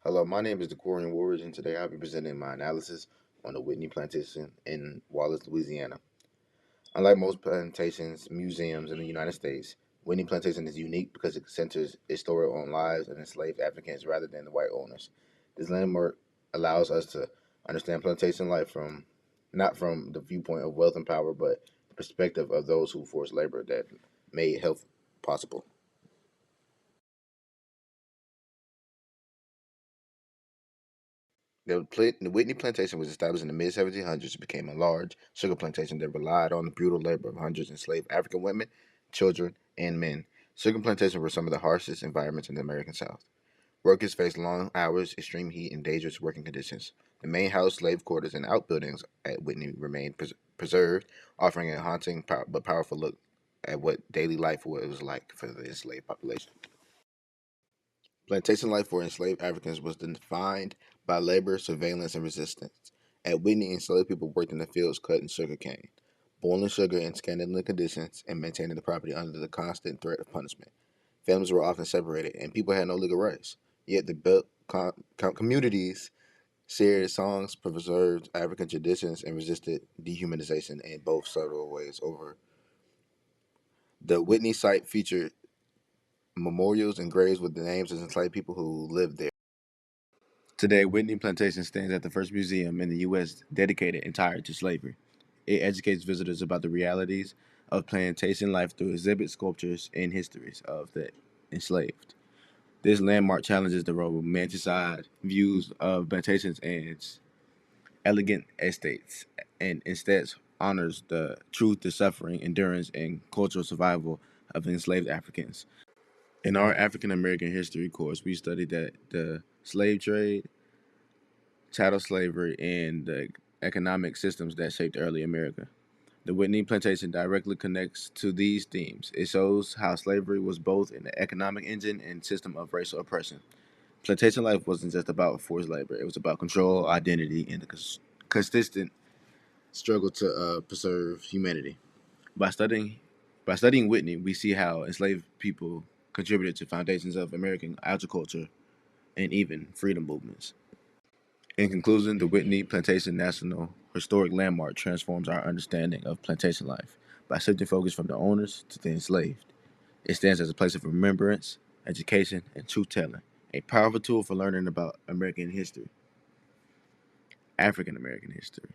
Hello, my name is Decorian Warriors, and today I'll be presenting my analysis on the Whitney Plantation in Wallace, Louisiana. Unlike most plantations museums in the United States, Whitney Plantation is unique because it centers its story on lives of enslaved Africans rather than the white owners. This landmark allows us to understand plantation life from not from the viewpoint of wealth and power, but the perspective of those who forced labor that made health possible. The Whitney plantation was established in the mid 1700s and became a large sugar plantation that relied on the brutal labor of hundreds of enslaved African women, children, and men. Sugar plantations were some of the harshest environments in the American South. Workers faced long hours, extreme heat, and dangerous working conditions. The main house, slave quarters, and outbuildings at Whitney remained preserved, offering a haunting but powerful look at what daily life was like for the enslaved population. Plantation life for enslaved Africans was defined by labor, surveillance, and resistance. At Whitney, enslaved people worked in the fields cutting sugar cane, boiling sugar in scandalous conditions, and maintaining the property under the constant threat of punishment. Families were often separated, and people had no legal rights. Yet the built communities shared songs, preserved African traditions, and resisted dehumanization in both subtle ways. Over the Whitney site featured memorials and graves with the names of enslaved people who lived there. Today, Whitney Plantation stands as the first museum in the U.S. dedicated entirely to slavery. It educates visitors about the realities of plantation life through exhibits, sculptures, and histories of the enslaved. This landmark challenges the romanticized views of plantations and elegant estates, and instead honors the truth, the suffering, endurance, and cultural survival of enslaved Africans. In our African American history course, we studied that the slave trade, chattel slavery, and the economic systems that shaped early America. The Whitney Plantation directly connects to these themes. It shows how slavery was both an economic engine and system of racial oppression. Plantation life wasn't just about forced labor; it was about control, identity, and the consistent struggle to preserve humanity. By studying, by studying Whitney, we see how enslaved people contributed to foundations of American agriculture and even freedom movements. In conclusion, the Whitney Plantation National Historic Landmark transforms our understanding of plantation life by shifting focus from the owners to the enslaved. It stands as a place of remembrance, education, and truth telling, a powerful tool for learning about American history, African American history.